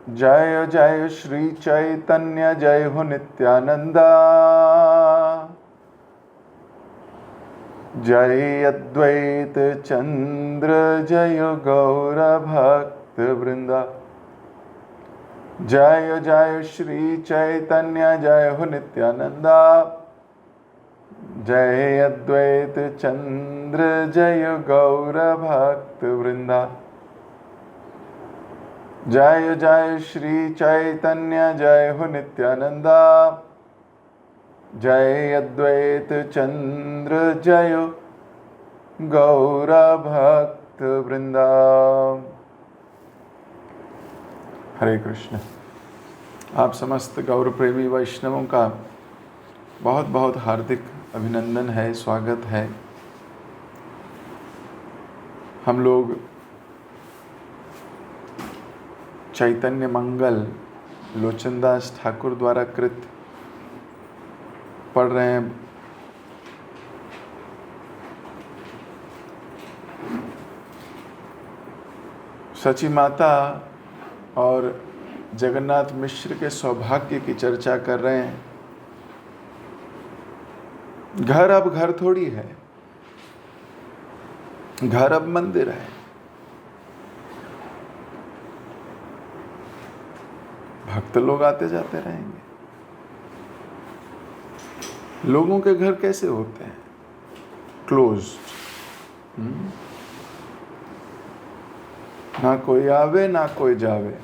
जय जय श्री चैतन्य जय हो नित्यानंदा। जय अद्वैत चंद्र जय गौर भक्त वृंदा। जय जय श्री चैतन्य जय हो नित्यानंदा। जय अद्वैत चंद्र जय गौर भक्त वृंदा। जय जय श्री चैतन्य जय हो नित्यानंदा। जय अद्वैत चंद्र जय गौर भक्त वृंदा। हरे कृष्ण। आप समस्त गौर प्रेमी वैष्णवों का बहुत बहुत हार्दिक अभिनंदन है, स्वागत है। हम लोग चैतन्य मंगल लोचनदास ठाकुर द्वारा कृत पढ़ रहे हैं। सची माता और जगन्नाथ मिश्र के सौभाग्य की चर्चा कर रहे हैं। घर अब घर थोड़ी है, घर अब मंदिर है। भक्त लोग आते जाते रहेंगे। लोगों के घर कैसे होते हैं? क्लोज्ड। ना कोई आवे ना कोई जावे।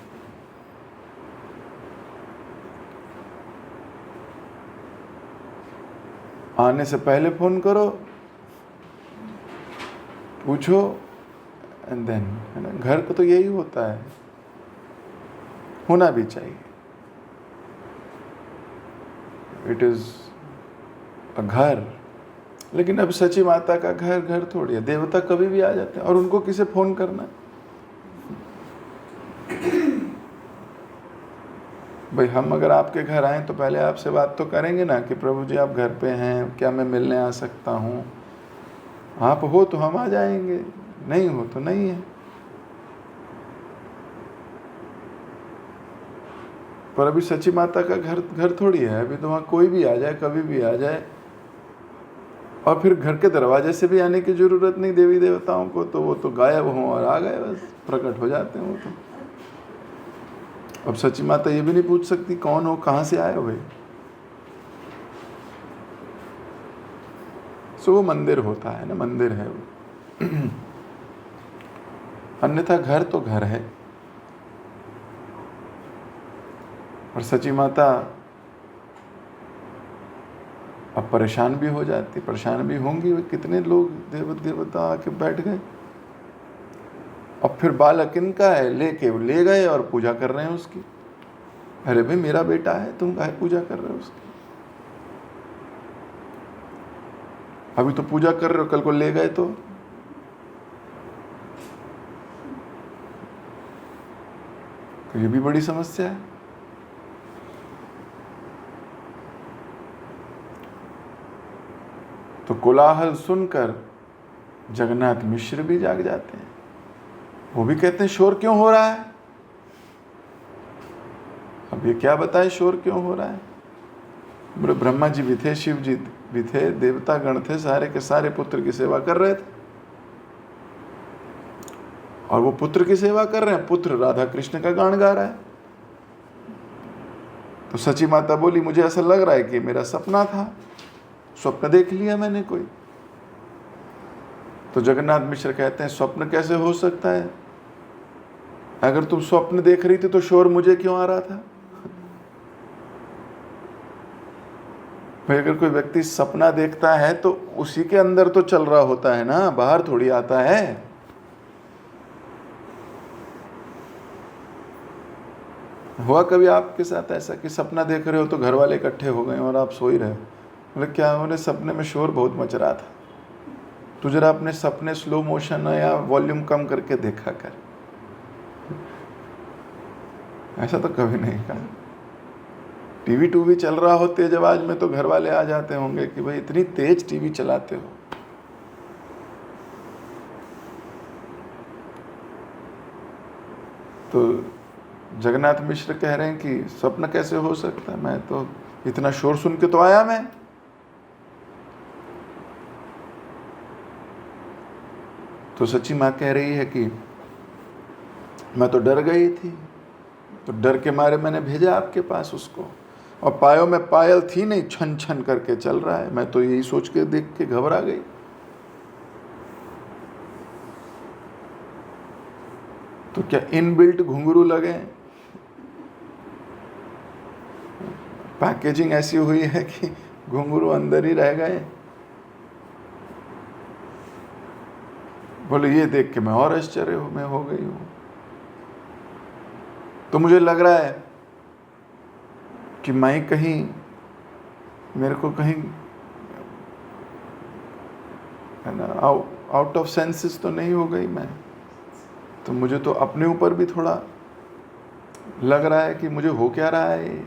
आने से पहले फोन करो, पूछो, एंड देन, है ना। घर को तो यही होता है, होना भी चाहिए। इट इज अ घर। लेकिन अब सची माता का घर घर थोड़ी है। देवता कभी भी आ जाते हैं और उनको किसे फोन करना है? भाई हम अगर आपके घर आए तो पहले आपसे बात तो करेंगे ना कि प्रभु जी आप घर पे हैं, क्या मैं मिलने आ सकता हूँ? आप हो तो हम आ जाएंगे, नहीं हो तो नहीं है। पर अभी सची माता का घर घर थोड़ी है। अभी तो वहाँ कोई भी आ जाए, कभी भी आ जाए। और फिर घर के दरवाजे से भी आने की जरूरत नहीं देवी देवताओं को, तो वो तो गायब हों और आ गए, बस प्रकट हो जाते हैं वो तो। अब सची माता ये भी नहीं पूछ सकती कौन हो, कहाँ से आए हुए। सो वो मंदिर होता है ना, मंदिर है वो। अन्यथा घर तो घर है। और सची माता अब परेशान भी हो जाती, परेशान भी होंगी। कितने लोग देवता आके बैठ गए। अब फिर बालक इनका है, लेके ले गए और पूजा कर रहे हैं उसकी। अरे भाई मेरा बेटा है, तुम काहे पूजा कर रहे हो उसकी? अभी तो पूजा कर रहे हो, कल को ले गए तो ये भी बड़ी समस्या है। तो कोलाहल सुनकर जगन्नाथ मिश्र भी जाग जाते हैं। वो भी कहते हैं शोर क्यों हो रहा है? अब ये क्या बताए शोर क्यों हो रहा है? बोले ब्रह्मा जी भी थे, शिव जी भी थे, देवता गण थे, सारे के सारे पुत्र की सेवा कर रहे थे। और वो पुत्र की सेवा कर रहे हैं, पुत्र राधा कृष्ण का गान गा रहा है। तो सची माता बोली मुझे ऐसा लग रहा है कि मेरा सपना था, स्वप्न देख लिया मैंने कोई। तो जगन्नाथ मिश्र कहते हैं स्वप्न कैसे हो सकता है? अगर तुम स्वप्न देख रही थी तो शोर मुझे क्यों आ रहा था? भाई अगर कोई व्यक्ति सपना देखता है तो उसी के अंदर तो चल रहा होता है ना, बाहर थोड़ी आता है। हुआ कभी आपके साथ ऐसा कि सपना देख रहे हो तो घर वाले इकट्ठे हो गए और आप सो ही रहे हो? बोले क्या? उन्हें सपने में शोर बहुत मच रहा था। तो जरा अपने सपने स्लो मोशन या वॉल्यूम कम करके देखा कर। ऐसा तो कभी नहीं कहा। टीवी टूवी चल रहा हो तेज आवाज में तो घर वाले आ जाते होंगे कि भाई इतनी तेज टीवी चलाते हो। तो जगन्नाथ मिश्र कह रहे हैं कि स्वप्न कैसे हो सकता है, मैं तो इतना शोर सुन के तो आया मैं। तो सच्ची माँ कह रही है कि मैं तो डर गई थी, तो डर के मारे मैंने भेजा आपके पास उसको, और पायों में पायल थी नहीं, छन छन करके चल रहा है। मैं तो यही सोच के देख के घबरा गई। तो क्या इनबिल्ट घुंघरू लगे? पैकेजिंग ऐसी हुई है कि घुंघरू अंदर ही रह गए? बोले ये देख के मैं और आश्चर्य में हो गई हूं। तो मुझे लग रहा है कि मैं कहीं, मेरे को कहीं है ना आउट ऑफ सेंसेस तो नहीं हो गई मैं। तो मुझे तो अपने ऊपर भी थोड़ा लग रहा है कि मुझे हो क्या रहा है।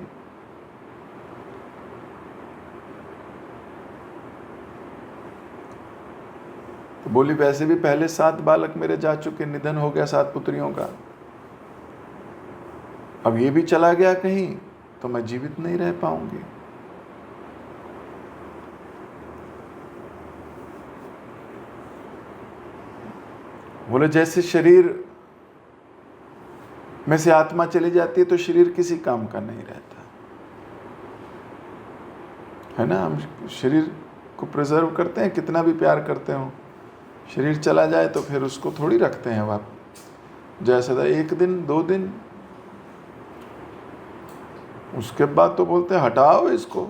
तो बोली वैसे भी पहले 7 बालक मेरे जा चुके, निधन हो गया 7 पुत्रियों का, अब ये भी चला गया कहीं तो मैं जीवित नहीं रह पाऊंगी। बोले जैसे शरीर में से आत्मा चली जाती है तो शरीर किसी काम का नहीं रहता है ना। हम शरीर को प्रिजर्व करते हैं, कितना भी प्यार करते हो, शरीर चला जाए तो फिर उसको थोड़ी रखते हैं आप जैसा था 1 दिन 2 दिन, उसके बाद तो बोलते हैं हटाओ इसको,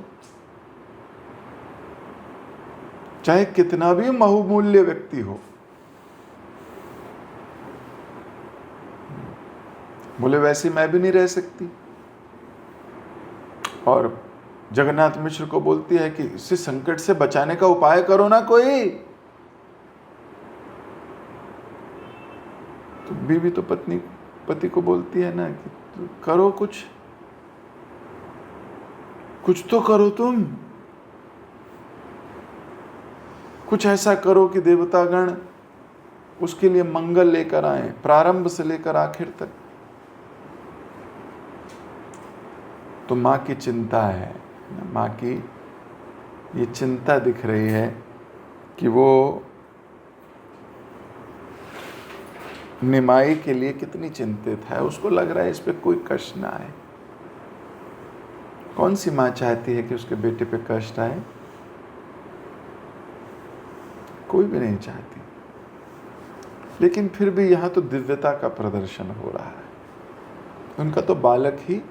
चाहे कितना भी बहुमूल्य व्यक्ति हो। बोले वैसे मैं भी नहीं रह सकती। और जगन्नाथ मिश्र को बोलती है कि इसे संकट से बचाने का उपाय करो ना कोई। तो बीवी तो पति को बोलती है ना कि करो कुछ तो करो, तुम कुछ ऐसा करो कि देवतागण उसके लिए मंगल लेकर आए, प्रारंभ से लेकर आखिर तक। तो माँ की चिंता है, माँ की ये चिंता दिख रही है कि वो निमाई के लिए कितनी चिंतित है। उसको लग रहा है इस पे कोई कष्ट ना आए। कौन सी माँ चाहती है कि उसके बेटे पे कष्ट आए? कोई भी नहीं चाहती। लेकिन फिर भी यहाँ तो दिव्यता का प्रदर्शन हो रहा है। उनका तो बालक ही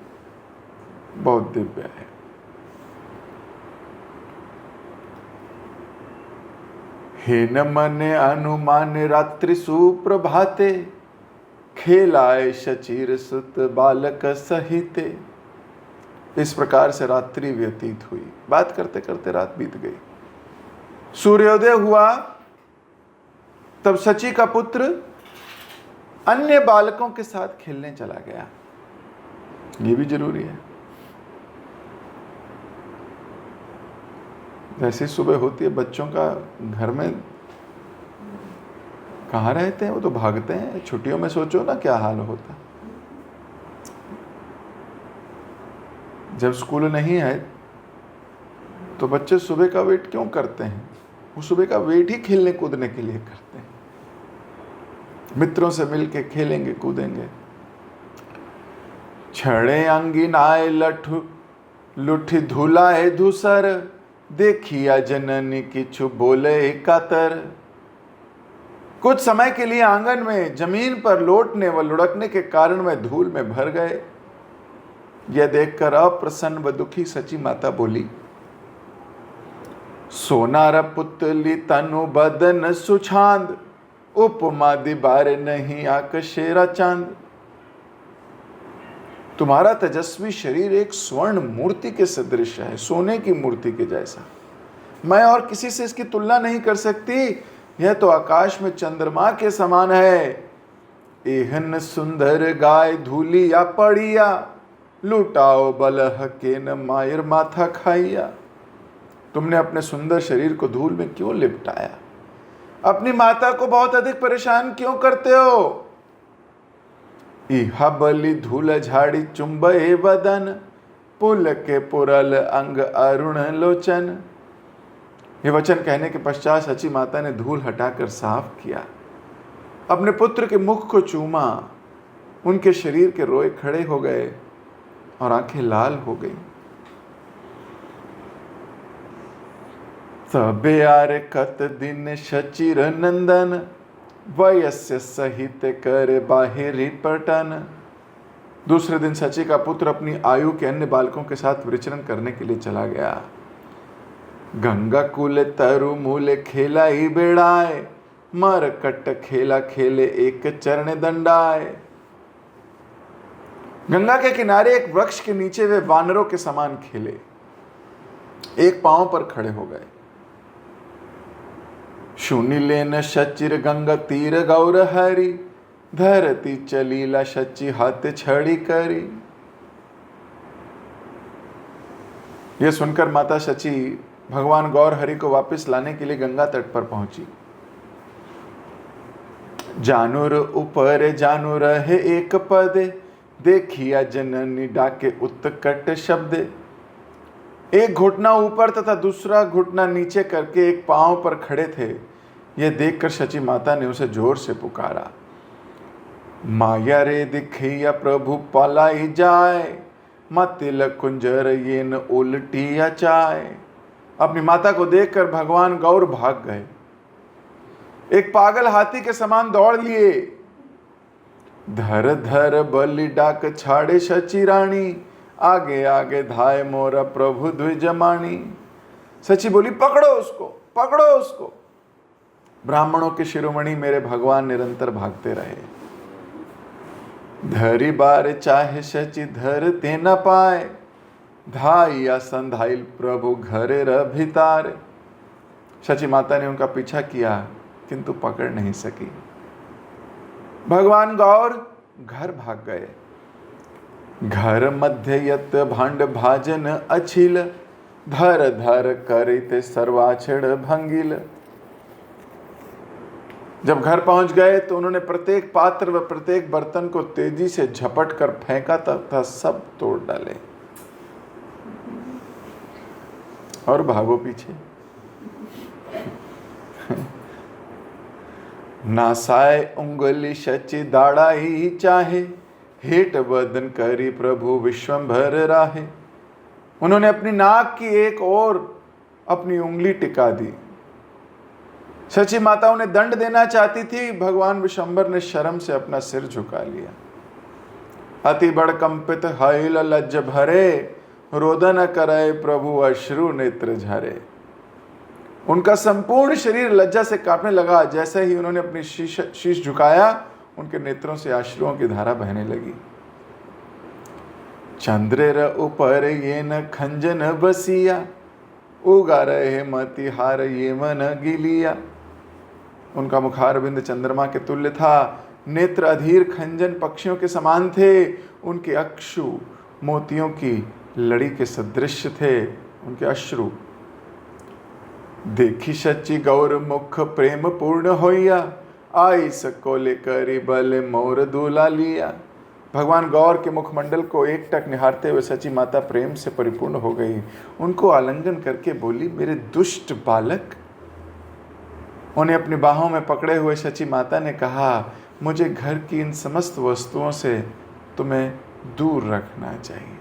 बहुत दिव्य है। हे न मन अनुमान रात्रि सुप्रभाते, खेलाए शचीर सुत बालक सहिते। इस प्रकार से रात्रि व्यतीत हुई। बात करते करते रात बीत गई। सूर्योदय हुआ तब शची का पुत्र अन्य बालकों के साथ खेलने चला गया। ये भी जरूरी है। जैसे सुबह होती है बच्चों का, घर में कहाँ रहते हैं, वो तो भागते हैं। छुट्टियों में सोचो ना क्या हाल होता। जब स्कूल नहीं है तो बच्चे सुबह का वेट क्यों करते हैं? वो सुबह का वेट ही खेलने कूदने के लिए करते हैं। मित्रों से मिलके खेलेंगे कूदेंगे। छड़े अंगिनाए लुठी धुलाए धूसर, देखिया जननी किछु बोले कातर। कुछ समय के लिए आंगन में जमीन पर लौटने व लुढ़कने के कारण में धूल में भर गए। यह देखकर अप्रसन्न व दुखी सची माता बोली, सोनार पुतली तनु बदन सुछांद, उपमा दिबार नहीं आकशेरा चांद। तुम्हारा तेजस्वी शरीर एक स्वर्ण मूर्ति के सदृश है, सोने की मूर्ति के जैसा। मैं और किसी से इसकी तुलना नहीं कर सकती। यह तो आकाश में चंद्रमा के समान है। एहन सुंदर गाय धूली या पड़िया, लुटाओ बलह के न मायर माथा खाइया। तुमने अपने सुंदर शरीर को धूल में क्यों लिपटाया? अपनी माता को बहुत अधिक परेशान क्यों करते हो? इहा बलि धूल झाड़ी चुंबे बदन, पुल के पुरल अंग अरुण लोचन। ये वचन कहने के पश्चात सची माता ने धूल हटाकर साफ किया, अपने पुत्र के मुख को चूमा, उनके शरीर के रोए खड़े हो गए और आंखें लाल हो गई। तबे आरे कत दिन शचिर नंदन, वयस्य सहित कर बाहिरी पटन। दूसरे दिन सची का पुत्र अपनी आयु के अन्य बालकों के साथ विचरण करने के लिए चला गया। गंगा कुल तरु मूल खेला ही बेड़ाए, मर कट खेला खेले एक चरण दंडाए। गंगा के किनारे एक वृक्ष के नीचे वे वानरों के समान खेले, एक पांव पर खड़े हो गए। शून्य लेन शचिर गंगा तीर गौर हरी, धरती चलीला शची हाथ छड़ी करी। यह सुनकर माता शची भगवान गौर हरि को वापस लाने के लिए गंगा तट पर पहुंची। जानूर ऊपर जानूर है एक पदे, देखिया जननी डाके उत्कट शब्द। एक घुटना ऊपर तथा दूसरा घुटना नीचे करके एक पांव पर खड़े थे। यह देखकर शची माता ने उसे जोर से पुकारा, माया रे दिखिया प्रभु पलाई जाए, मतिल कुंजर ये न उल्टिया चाय। अपनी माता को देखकर भगवान गौर भाग गए, एक पागल हाथी के समान दौड़ लिए। धर धर बलि डाक छाड़े शची रानी, आगे आगे धाय मोरा प्रभु द्विजमानी। सची बोली, पकड़ो उसको, पकड़ो उसको। ब्राह्मणों के शिरोमणि मेरे भगवान निरंतर भागते रहे। धरी बार चाहे शची धर ते न पाए, धाइया संधाइल प्रभु घरे रभितार। शची माता ने उनका पीछा किया किंतु पकड़ नहीं सकी। भगवान गौर घर भाग गए। घर मध्य यत भांड भाजन अछिल, धर धर करिते सर्वाछड़ भंगिल। जब घर पहुंच गए तो उन्होंने प्रत्येक पात्र व प्रत्येक बर्तन को तेजी से झपट कर फेंका तथा सब तोड़ डाले और भागो पीछे। नासाय उंगली शची दाड़ा ही चाहे, हेट बदन करी प्रभु विश्वंभर राहे। उन्होंने अपनी नाक की एक ओर अपनी उंगली टिका दी। शची माता उन्हें दंड देना चाहती थी, भगवान विश्वंभर ने शर्म से अपना सिर झुका लिया। अति बड़ कंपित हईल लज्ज भरे, रोदन करे प्रभु अश्रु नेत्र झरे। उनका संपूर्ण शरीर लज्जा से कांपने लगा। जैसे ही उन्होंने अपनी शीश झुकाया, उनके नेत्रों से अश्रुओं की धारा बहने लगी। चंद्रेर ऊपर ये न खंजन बसिया, उगा रहे मति हार ये मन गिलिया। उनका मुखारबिंद चंद्रमा के तुल्य था, नेत्र अधीर खंजन पक्षियों के समान थे। उनके अक्षु मोतियों की लड़ी के सदृश थे। उनके अश्रु देखी शची गौर मुख प्रेम पूर्ण होइया, आई सको लेकर बल मोर दूला लिया। भगवान गौर के मुखमंडल को एकटक निहारते हुए सची माता प्रेम से परिपूर्ण हो गई। उनको आलिंगन करके बोली, मेरे दुष्ट बालक। उन्हें अपनी बाहों में पकड़े हुए सची माता ने कहा, मुझे घर की इन समस्त वस्तुओं से तुम्हें दूर रखना चाहिए।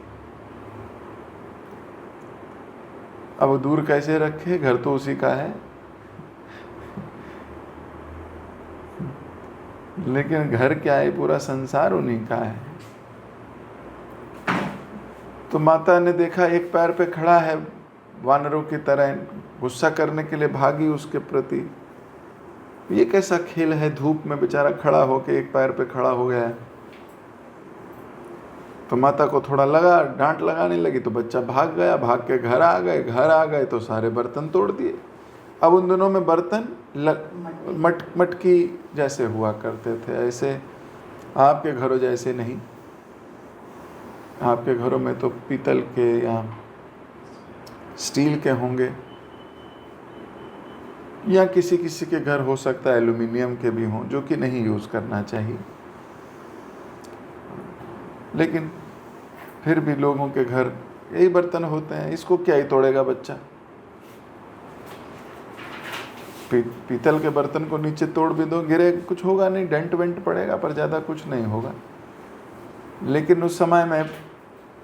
अब वो दूर कैसे रखे, घर तो उसी का है। लेकिन घर क्या है, पूरा संसार उन्हीं का है। तो माता ने देखा एक पैर पे खड़ा है, वानरों की तरह गुस्सा करने के लिए भागी उसके प्रति। ये कैसा खेल है, धूप में बेचारा खड़ा होके एक पैर पे खड़ा हो गया है। तो माता को थोड़ा लगा, डांट लगाने लगी तो बच्चा भाग गया। भाग के घर आ गए। घर आ गए तो सारे बर्तन तोड़ दिए। अब उन दिनों में बर्तन मटकी जैसे हुआ करते थे, ऐसे आपके घरों जैसे नहीं। आपके घरों में तो पीतल के या स्टील के होंगे, या किसी किसी के घर हो सकता है एल्युमिनियम के भी हों, जो कि नहीं यूज़ करना चाहिए। लेकिन फिर भी लोगों के घर यही बर्तन होते हैं, इसको क्या ही तोड़ेगा बच्चा। पीतल के बर्तन को नीचे तोड़ भी दो, गिरे कुछ होगा नहीं, डेंट वेंट पड़ेगा पर ज़्यादा कुछ नहीं होगा। लेकिन उस समय में,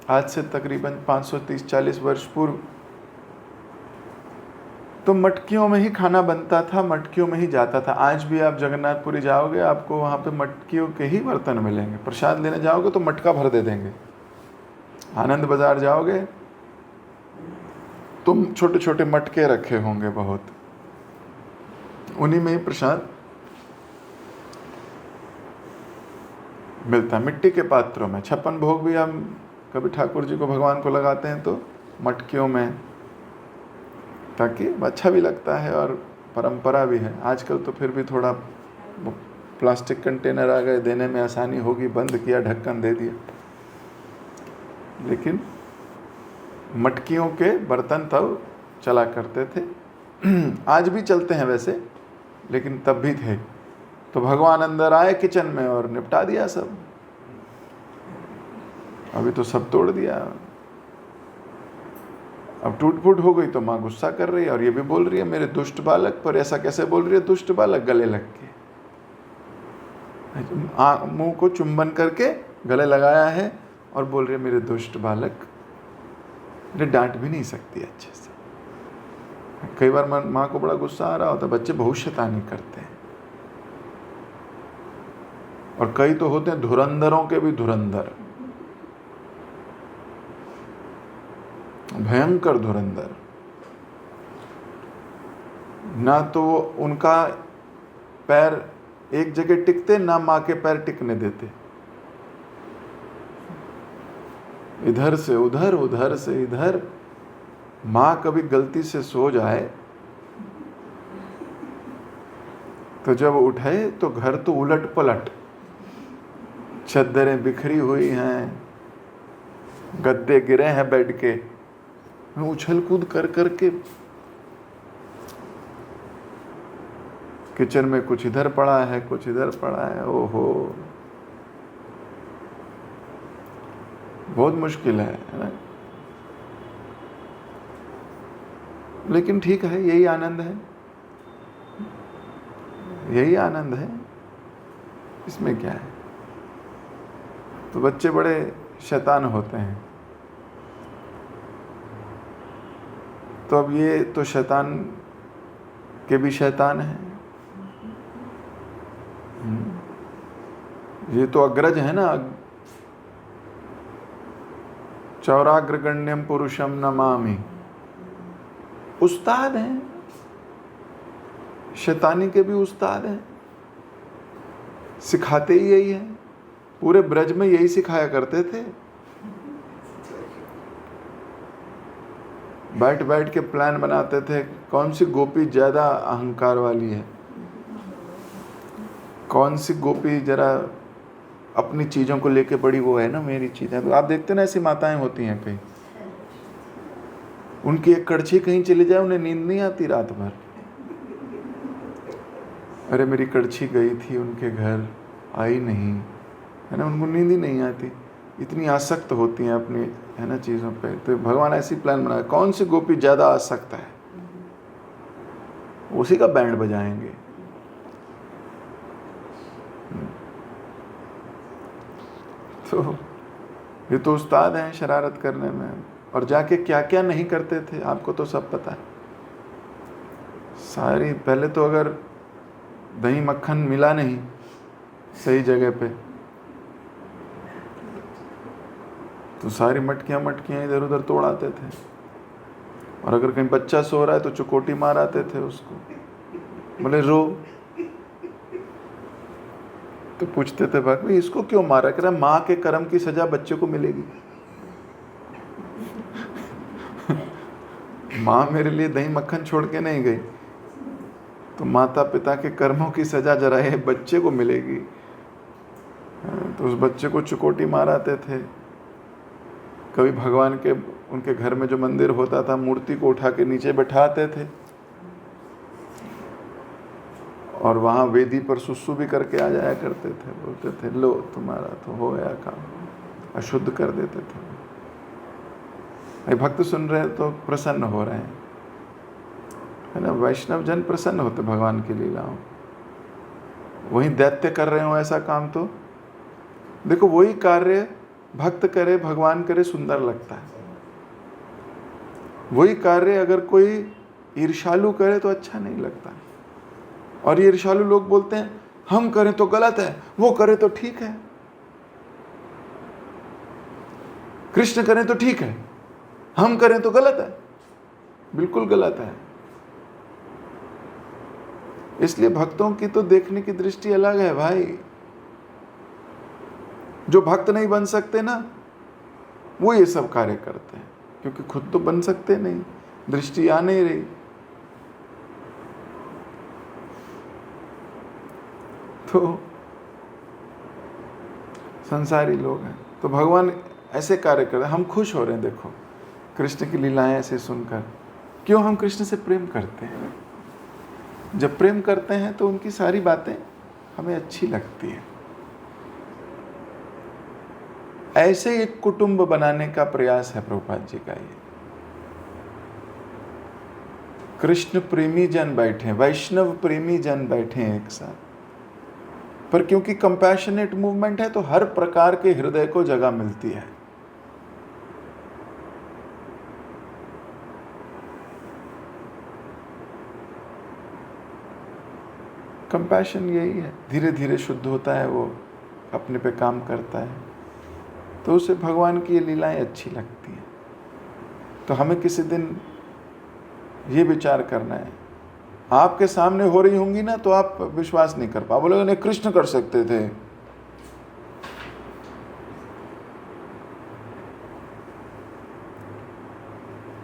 आज से तकरीबन 530-40 वर्ष पूर्व, तो मटकियों में ही खाना बनता था, मटकियों में ही जाता था। आज भी आप जगन्नाथपुरी जाओगे, आपको वहाँ पे मटकियों के ही बर्तन मिलेंगे। प्रसाद लेने जाओगे तो मटका भर दे देंगे। आनंद बाजार जाओगे तो छोटे छोटे मटके रखे होंगे बहुत, उन्हीं में ही प्रसाद मिलता है, मिट्टी के पात्रों में। 56 भोग भी हम कभी ठाकुर जी को, भगवान को लगाते हैं तो मटकियों में, ताकि अच्छा भी लगता है और परंपरा भी है। आजकल तो फिर भी थोड़ा प्लास्टिक कंटेनर आ गए, देने में आसानी होगी, बंद किया, ढक्कन दे दिया। लेकिन मटकियों के बर्तन तब चला करते थे। आज भी चलते हैं वैसे, लेकिन तब भी थे। तो भगवान अंदर आए किचन में और निपटा दिया सब। अभी तो सब तोड़ दिया। अब टूट फूट हो गई तो माँ गुस्सा कर रही है, और ये भी बोल रही है मेरे दुष्ट बालक पर। ऐसा कैसे बोल रही है दुष्ट बालक? गले लग के, मुंह को चुंबन करके गले लगाया है और बोल रही है मेरे दुष्ट बालक। डांट भी नहीं सकती अच्छे से। कई बार माँ को बड़ा गुस्सा आ रहा होता है, बच्चे बहुत शैतानी करते हैं। और कई तो होते हैं धुरंधरों के भी धुरंधर, भयंकर धुरंधर। ना तो उनका पैर एक जगह टिकते, ना माँ के पैर टिकने देते। इधर से उधर, उधर से इधर। माँ कभी गलती से सो जाए तो जब उठे तो घर तो उलट पलट, चद्दरें बिखरी हुई हैं, गद्दे गिरे हैं बेड के, उछल कूद कर करके किचन में कुछ इधर पड़ा है, कुछ इधर पड़ा है। ओहो, बहुत मुश्किल है ना? लेकिन ठीक है, यही आनंद है, यही आनंद है, इसमें क्या है। तो बच्चे बड़े शैतान होते हैं। तो अब ये तो शैतान के भी शैतान हैं। ये तो अग्रज है ना, चौराग्रगण्यम पुरुषम नमामि, उस्ताद हैं, शैतानी के भी उस्ताद हैं। सिखाते ही यही है, पूरे ब्रज में यही सिखाया करते थे। बैठ बैठ के प्लान बनाते थे, कौन सी गोपी ज्यादा अहंकार वाली है, कौन सी गोपी जरा अपनी चीजों को लेके बड़ी वो है ना, मेरी चीजें। तो आप देखते ना, ऐसी माताएं होती हैं कई, उनकी एक कड़छी कहीं चली जाए उन्हें नींद नहीं आती रात भर। अरे मेरी कड़छी गई थी उनके घर, आई नहीं, है ना, उनको नींद ही नहीं आती। इतनी आसक्त होती हैं अपनी, है ना, चीज़ों पे। तो भगवान ऐसी प्लान बनाया, कौन सी गोपी ज़्यादा आसक्त है उसी का बैंड बजाएंगे। तो ये तो उस्ताद हैं शरारत करने में। और जाके क्या क्या नहीं करते थे, आपको तो सब पता है सारी। पहले तो अगर दही मक्खन मिला नहीं सही जगह पे, तो सारी मटकियां इधर उधर तोड़ आते थे। और अगर कहीं बच्चा सो रहा है तो चुकोटी मार आते थे उसको, बोले रो। तो पूछते थे भाई इसको क्यों मारा? कह रहा माँ के कर्म की सजा बच्चे को मिलेगी। माँ मेरे लिए दही मक्खन छोड़ के नहीं गई, तो माता पिता के कर्मों की सजा जरा ये बच्चे को मिलेगी। तो उस बच्चे को चुकोटी माराते थे। कभी भगवान के, उनके घर में जो मंदिर होता था, मूर्ति को उठा के नीचे बैठाते थे और वहाँ वेदी पर सुसु भी करके आ जाया करते थे। बोलते थे लो तुम्हारा तो हो गया काम, अशुद्ध कर देते थे। भाई भक्त सुन रहे हैं तो प्रसन्न हो रहे हैं, है ना। वैष्णव जन प्रसन्न होते भगवान की लीलाओं। वहीं दैत्य कर रहे हो ऐसा काम, तो देखो वही कार्य भक्त करे, भगवान करे, सुंदर लगता है। वही कार्य अगर कोई ईर्ष्यालु करे तो अच्छा नहीं लगता। और ये ईर्ष्यालु लोग बोलते हैं हम करें तो गलत है, वो करे तो ठीक है। कृष्ण करें तो ठीक है, हम करें तो गलत है। बिल्कुल गलत है। इसलिए भक्तों की तो देखने की दृष्टि अलग है भाई। जो भक्त नहीं बन सकते ना, वो ये सब कार्य करते हैं, क्योंकि खुद तो बन सकते नहीं, दृष्टि आ नहीं रही। तो संसारी लोग हैं, तो भगवान ऐसे कार्य कर रहे हैं। हम खुश हो रहे हैं, देखो कृष्ण की लीलाएं ऐसे सुनकर। क्यों? हम कृष्ण से प्रेम करते हैं। जब प्रेम करते हैं तो उनकी सारी बातें हमें अच्छी लगती हैं। ऐसे एक कुटुंब बनाने का प्रयास है प्रभुपाद जी का। ये कृष्ण प्रेमी जन बैठे, वैष्णव प्रेमी जन बैठे हैं एक साथ। पर क्योंकि कंपैशनेट मूवमेंट है तो हर प्रकार के हृदय को जगह मिलती है। कंपैशन यही है, धीरे धीरे शुद्ध होता है, वो अपने पे काम करता है, तो उसे भगवान की ये लीलाएं अच्छी लगती हैं। तो हमें किसी दिन ये विचार करना है, आपके सामने हो रही होंगी ना तो आप विश्वास नहीं कर पा, बोलोगे नहीं कृष्ण कर सकते थे।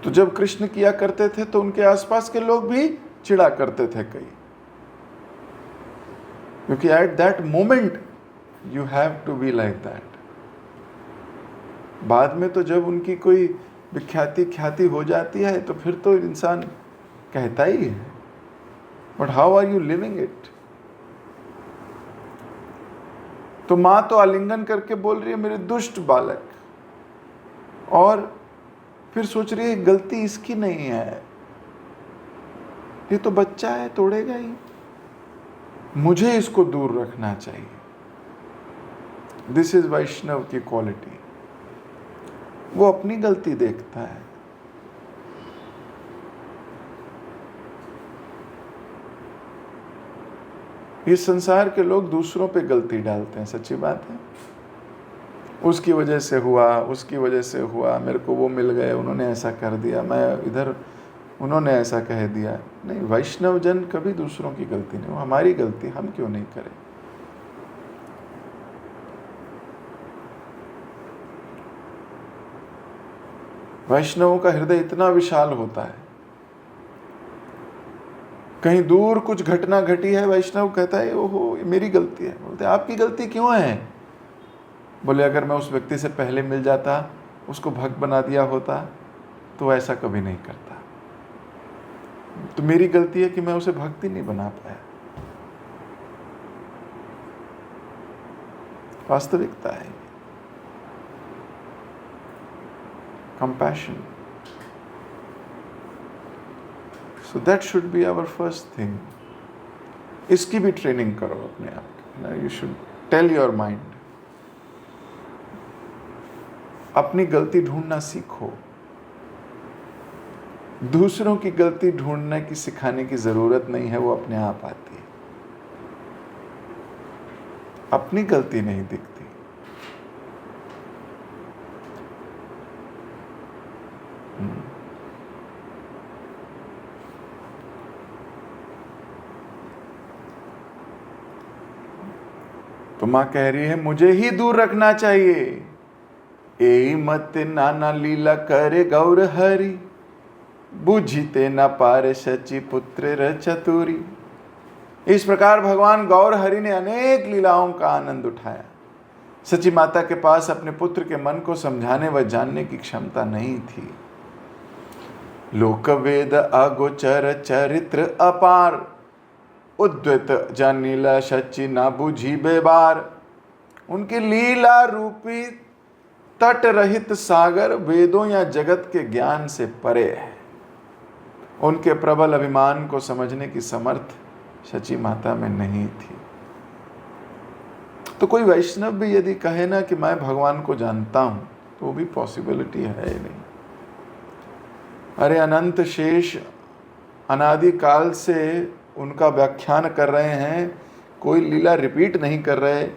तो जब कृष्ण किया करते थे तो उनके आसपास के लोग भी चिढ़ा करते थे कई, क्योंकि at that moment you have to be like that. बाद में तो जब उनकी कोई ख्याति हो जाती है तो फिर तो इंसान कहता ही है, but how are you living it. तो मां तो आलिंगन करके बोल रही है मेरे दुष्ट बालक, और फिर सोच रही है गलती इसकी नहीं है, ये तो बच्चा है, तोड़ेगा ही, मुझे इसको दूर रखना चाहिए। दिस इज वैष्णव की क्वालिटी। वो अपनी गलती देखता है। इस संसार के लोग दूसरों पे गलती डालते हैं, सच्ची बात है। उसकी वजह से हुआ, उसकी वजह से हुआ, मेरे को वो मिल गए, उन्होंने ऐसा कर दिया, मैं इधर, उन्होंने ऐसा कह दिया। नहीं, वैष्णव जन कभी दूसरों की गलती नहीं, वो हमारी गलती, हम क्यों नहीं करें। वैष्णवों का हृदय इतना विशाल होता है, कहीं दूर कुछ घटना घटी है, वैष्णव कहता है ओहो ये मेरी गलती है। बोलते आपकी गलती क्यों है? बोले अगर मैं उस व्यक्ति से पहले मिल जाता, उसको भक्त बना दिया होता, तो ऐसा कभी नहीं करता। तो मेरी गलती है कि मैं उसे भक्ति नहीं बना पाया। वास्तविकता है compassion. So that should be our first thing. इसकी भी ट्रेनिंग करो अपने आप की। You should tell your mind. अपनी गलती ढूंढना सीखो। दूसरों की गलती ढूंढने की सिखाने की जरूरत नहीं है, वो अपने आप आती है। अपनी गलती नहीं दिखती। तो मां कह रही है मुझे ही दूर रखना चाहिए। ए मत नाना लीला करे गौर हरि, बुझिते न पारे सची पुत्र र चतुरी। इस प्रकार भगवान गौर हरि ने अनेक लीलाओं का आनंद उठाया। सची माता के पास अपने पुत्र के मन को समझाने व जानने की क्षमता नहीं थी। लोक वेद अगोचर चरित्र अपार, उद्वत जानीला सच्ची ना बुझी बेबार। उनकी लीला रूपी तट रहित सागर वेदों या जगत के ज्ञान से परे है। उनके प्रबल अभिमान को समझने की समर्थ सची माता में नहीं थी। तो कोई वैष्णव भी यदि कहे ना कि मैं भगवान को जानता हूं, तो वो भी पॉसिबिलिटी है ही नहीं। अरे अनंत शेष अनादि काल से उनका व्याख्यान कर रहे हैं, कोई लीला रिपीट नहीं कर रहे।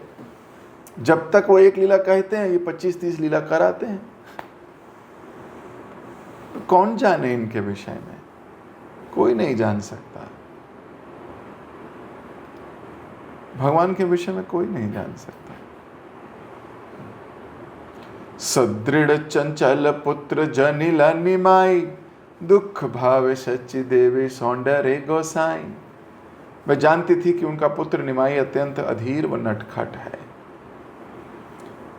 जब तक वो एक लीला कहते हैं, ये 25-30 लीला कराते हैं। तो कौन जाने इनके विषय में? कोई नहीं जान सकता। भगवान के विषय में कोई नहीं जान सकता। सदृढ़ चंचल पुत्र जनिला निमाई, दुख भावे सच्ची देवी सौंदर्य गोसाई। मैं जानती थी कि उनका पुत्र निमाई अत्यंत अधीर व नटखट है।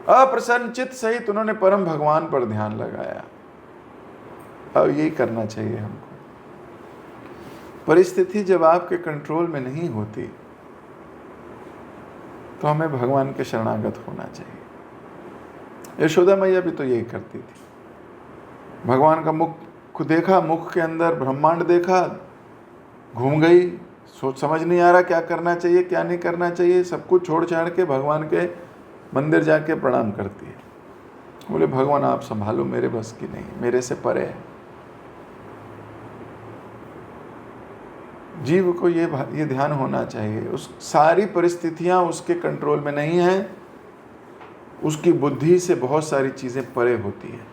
अप्रसन्न चित्त सहित उन्होंने परम भगवान पर ध्यान लगाया। अब यही करना चाहिए हमको। परिस्थिति जब आपके कंट्रोल में नहीं होती, तो हमें भगवान के शरणागत होना चाहिए। यशोदा मैया भी तो यही करती थी। भगवान का मुख को देखा, मुख के अंदर ब्रह्मांड देखा, घूम गई, सोच समझ नहीं आ रहा क्या करना चाहिए क्या नहीं करना चाहिए। सब कुछ छोड़ छाड़ के भगवान के मंदिर जाके प्रणाम करती है। बोले भगवान आप संभालो, मेरे बस की नहीं, मेरे से परे है। जीव को ये ध्यान होना चाहिए, उस सारी परिस्थितियां उसके कंट्रोल में नहीं है। उसकी बुद्धि से बहुत सारी चीजें परे होती है।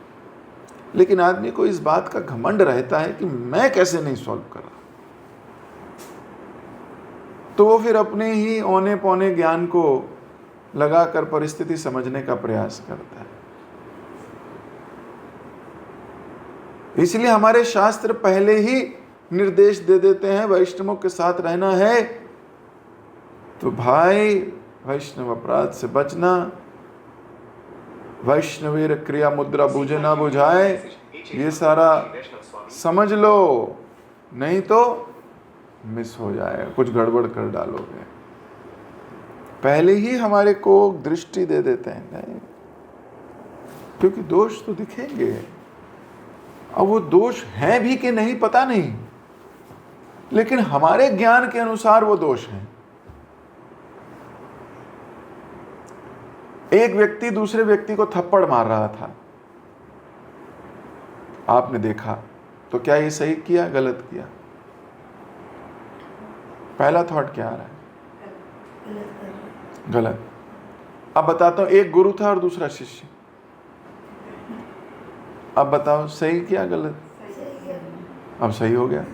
लेकिन आदमी को इस बात का घमंड रहता है कि मैं कैसे नहीं सॉल्व कर रहा, तो वो फिर अपने ही औने पौने ज्ञान को लगाकर परिस्थिति समझने का प्रयास करता है। इसलिए हमारे शास्त्र पहले ही निर्देश दे देते हैं, वैष्णवों के साथ रहना है तो भाई वैष्णव अपराध से बचना, वैष्णवीर क्रिया मुद्रा बुझे ना बुझाए, ये सारा समझ लो, नहीं तो मिस हो जाएगा, कुछ गड़बड़ कर डालोगे। पहले ही हमारे को दृष्टि दे देते हैं, नहीं, क्योंकि दोष तो दिखेंगे। अब वो दोष हैं भी कि नहीं पता नहीं, लेकिन हमारे ज्ञान के अनुसार वो दोष हैं। एक व्यक्ति दूसरे व्यक्ति को थप्पड़ मार रहा था, आपने देखा, तो क्या ये सही किया गलत किया? पहला थॉट क्या आ रहा है? गलत। अब बताता हूं, एक गुरु था और दूसरा शिष्य। अब बताओ सही किया गलत? अब सही हो गया।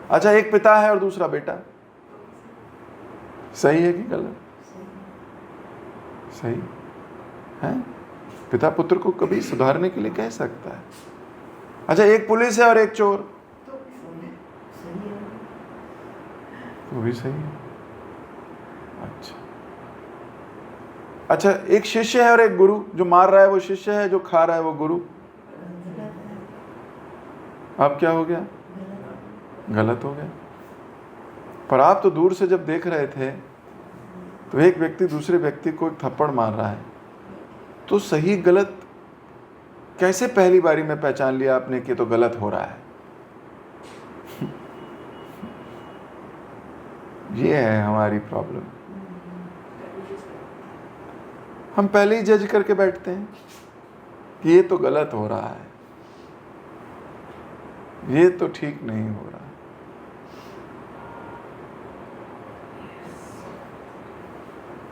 अच्छा, एक पिता है और दूसरा बेटा, सही है कि गलत? सही है। पिता पुत्र को कभी सुधारने के लिए कह सकता है। अच्छा, एक पुलिस है और एक चोर, वो भी सही है। अच्छा, एक शिष्य है और एक गुरु, जो मार रहा है वो शिष्य है, जो खा रहा है वो गुरु। अब क्या हो गया? गलत हो गया। पर आप तो दूर से जब देख रहे थे, तो एक व्यक्ति दूसरे व्यक्ति को एक थप्पड़ मार रहा है, तो सही गलत कैसे पहली बारी में पहचान लिया आपने कि तो गलत हो रहा है? ये है हमारी प्रॉब्लम। हम पहले ही जज करके बैठते हैं कि ये तो गलत हो रहा है, ये तो ठीक नहीं हो रहा।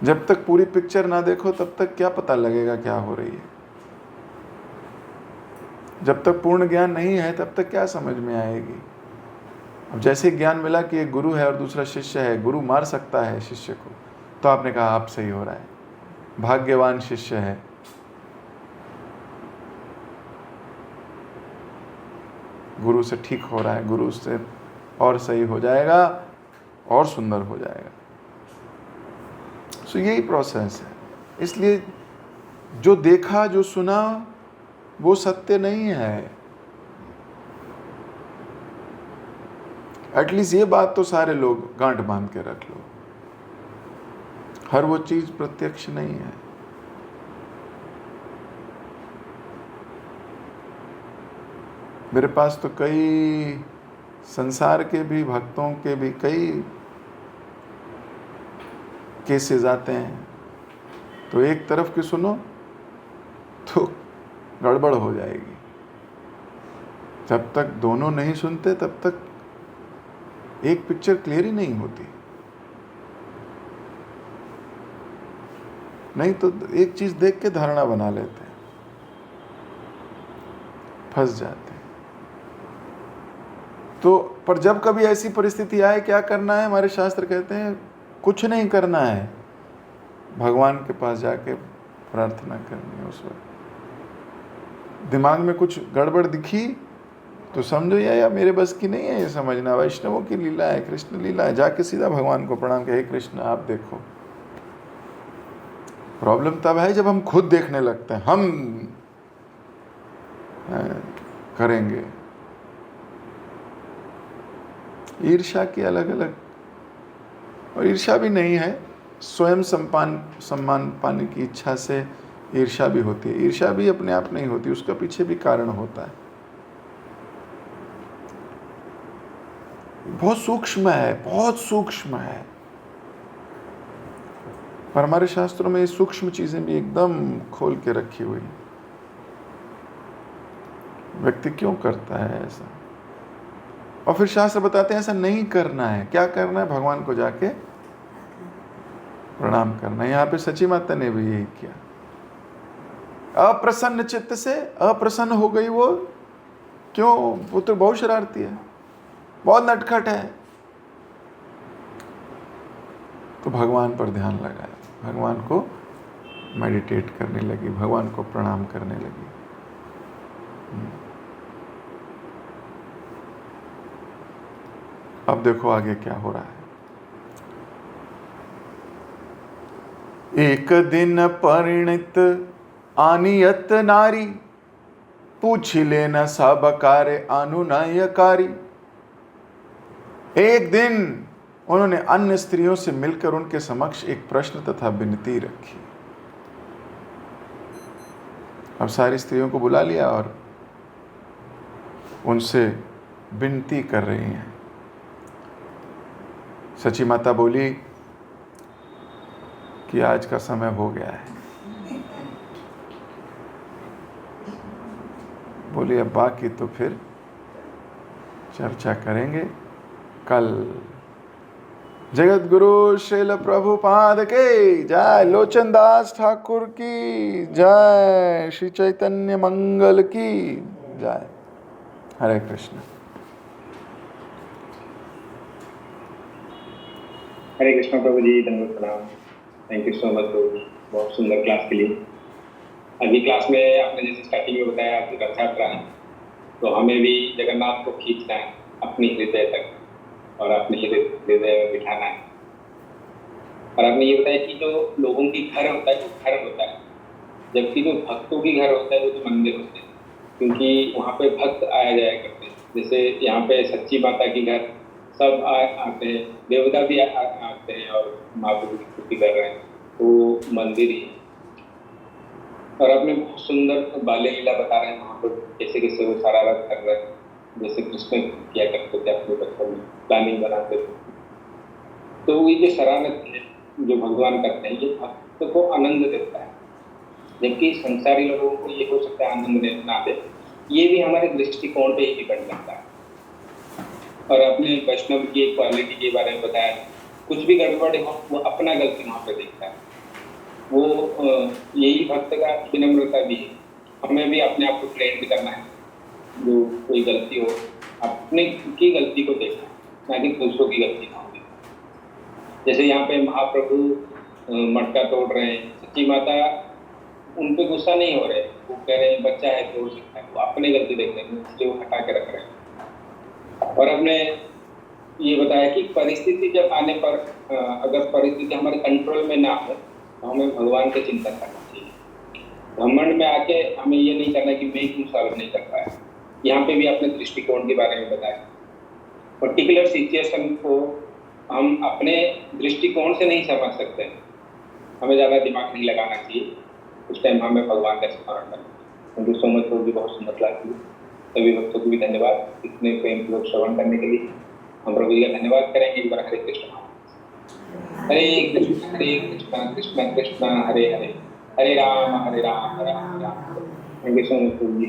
जब तक पूरी पिक्चर ना देखो तब तक क्या पता लगेगा क्या हो रही है। जब तक पूर्ण ज्ञान नहीं है तब तक क्या समझ में आएगी। अब जैसे ज्ञान मिला कि एक गुरु है और दूसरा शिष्य है, गुरु मार सकता है शिष्य को, तो आपने कहा आप सही हो रहा है, भाग्यवान शिष्य है। गुरु से ठीक हो रहा है, गुरु से और सही हो जाएगा और सुंदर हो जाएगा। सो यही प्रोसेस है। इसलिए जो देखा जो सुना वो सत्य नहीं है। एटलीस्ट ये बात तो सारे लोग गांठ बांध के रख लो, हर वो चीज प्रत्यक्ष नहीं है। मेरे पास तो कई संसार के भी भक्तों के भी कई केसेस आते हैं, तो एक तरफ की सुनो तो गड़बड़ हो जाएगी। जब तक दोनों नहीं सुनते तब तक एक पिक्चर क्लियर ही नहीं होती। नहीं तो एक चीज देख के धारणा बना लेते हैं, फंस जाते हैं। तो पर जब कभी ऐसी परिस्थिति आए, क्या करना है? हमारे शास्त्र कहते हैं कुछ नहीं करना है, भगवान के पास जाके प्रार्थना करनी है। उस वक्त दिमाग में कुछ गड़बड़ दिखी तो समझो या मेरे बस की नहीं है ये समझना, वैष्णवों की लीला है, कृष्ण लीला है। जाके सीधा भगवान को प्रणाम के, हे कृष्ण आप देखो। प्रॉब्लम तब है जब हम खुद देखने लगते हैं, हम करेंगे। ईर्ष्या की अलग अलग, और ईर्ष्या भी नहीं है, स्वयं सम्मान पाने की इच्छा से ईर्ष्या भी होती है। ईर्ष्या भी अपने आप नहीं होती, उसका पीछे भी कारण होता है। बहुत सूक्ष्म है, बहुत सूक्ष्म है। पर हमारे शास्त्रों में ये सूक्ष्म चीजें भी एकदम खोल के रखी हुई। व्यक्ति क्यों करता है ऐसा? और फिर शास्त्र बताते हैं ऐसा नहीं करना है। क्या करना है? भगवान को जाके प्रणाम करना है। यहाँ पे सची माता ने भी यही किया। अप्रसन्न चित्त से अप्रसन्न हो गई वो, क्यों? वो तो बहुत शरारती है, बहुत नटखट है। तो भगवान पर ध्यान लगाया, भगवान को मेडिटेट करने लगी, भगवान को प्रणाम करने लगी। अब देखो आगे क्या हो रहा है। एक दिन परिणित आनियत नारी, पूछ लेना सब कार्य अनुनयकारी। एक दिन उन्होंने अन्य स्त्रियों से मिलकर उनके समक्ष एक प्रश्न तथा विनती रखी। अब सारी स्त्रियों को बुला लिया और उनसे विनती कर रही हैं। सची माता बोली कि आज का समय हो गया है। बोली अब बाकी तो फिर चर्चा करेंगे कल। जगत गुरु श्रील प्रभुपाद के जय, लोचन दास ठाकुर की जय, श्री चैतन्य मंगल की जय। हरे कृष्ण। हरे कृष्ण प्रभु जी, धन्यवाद प्रणाम। थैंक यू सो मच प्रभु जी, बहुत सुंदर क्लास के लिए। अभी क्लास में आपने जैसे स्टार्टिंग में बताया आपकी रथ यात्रा है, तो हमें भी जगन्नाथ को खींचना है अपनी हृदय तक और अपने हृदय में बिठाना है। और आपने ये बताया कि जो लोगों की घर होता है वो घर होता है, जबकि जो भक्तों की घर होता है वो तो मंदिर होते हैं, क्योंकि वहाँ पे भक्त आया जाया करते हैं। जैसे यहाँ पे सच्ची माता की घर सब आते हैं, देवता भी आते हैं और माँ को भी स्तुति कर रहे हैं, तो मंदिर ही। और आपने बहुत सुंदर बाल्य लीला बता रहे हैं वहाँ पर कैसे कैसे वो शरारत कर रहे हैं, जैसे कृष्ण किया करते थे अपने बचपन में, प्लानिंग बनाते थे। तो ये जो शरारत है जो भगवान करते हैं, ये भक्त को आनंद देता है, जबकि संसारी लोगों को ये हो सकता है आनंद ना दे। ये भी हमारे दृष्टिकोण पे ही डिपेंड करता है। और अपने वैष्णव की एक क्वालिटी के बारे में बताया, कुछ भी गड़बड़ हो वो अपना गलती वहाँ पे देखता है। वो यही भक्त का विनम्रता भी है। हमें भी अपने आप को ट्रेन करना है, जो कोई गलती हो अपने की गलती को देखना, ना कि दूसरों की गलती ना हो। जैसे यहाँ पे महाप्रभु मटका तोड़ रहे हैं, सच्ची माता उन पे गुस्सा नहीं हो रहे, वो कह रहे हैं बच्चा है तोड़ सकता है, वो अपनी गलती देख रहे हैं, इसलिए वो हटा के रख रहे हैं। और हमने ये बताया कि परिस्थिति जब आने पर अगर परिस्थिति हमारे कंट्रोल में ना हो तो हमें भगवान का चिंतन करना चाहिए। घमंड में आके हमें ये नहीं करना कि मैं क्यों सॉल्व नहीं कर पाया। यहाँ पे भी आपने दृष्टिकोण के बारे में बताया। पर्टिकुलर सिचुएशन को हम अपने दृष्टिकोण से नहीं समझ सकते, हमें ज़्यादा दिमाग नहीं लगाना चाहिए। उस टाइम हमें भगवान का स्मरण करना। थैंक यू सो मच, बहुत सुंदर क्लास थी। सभी भक्तों को भी धन्यवाद इतने प्रेमपूर्वक श्रवण करने के लिए। हम प्रभु जी का धन्यवाद करेंगे। एक बार Hare Krishna Krishna Krishna Krishna Hare Hare, Hare Ram Ram Ram. Thank you so much प्रभु जी।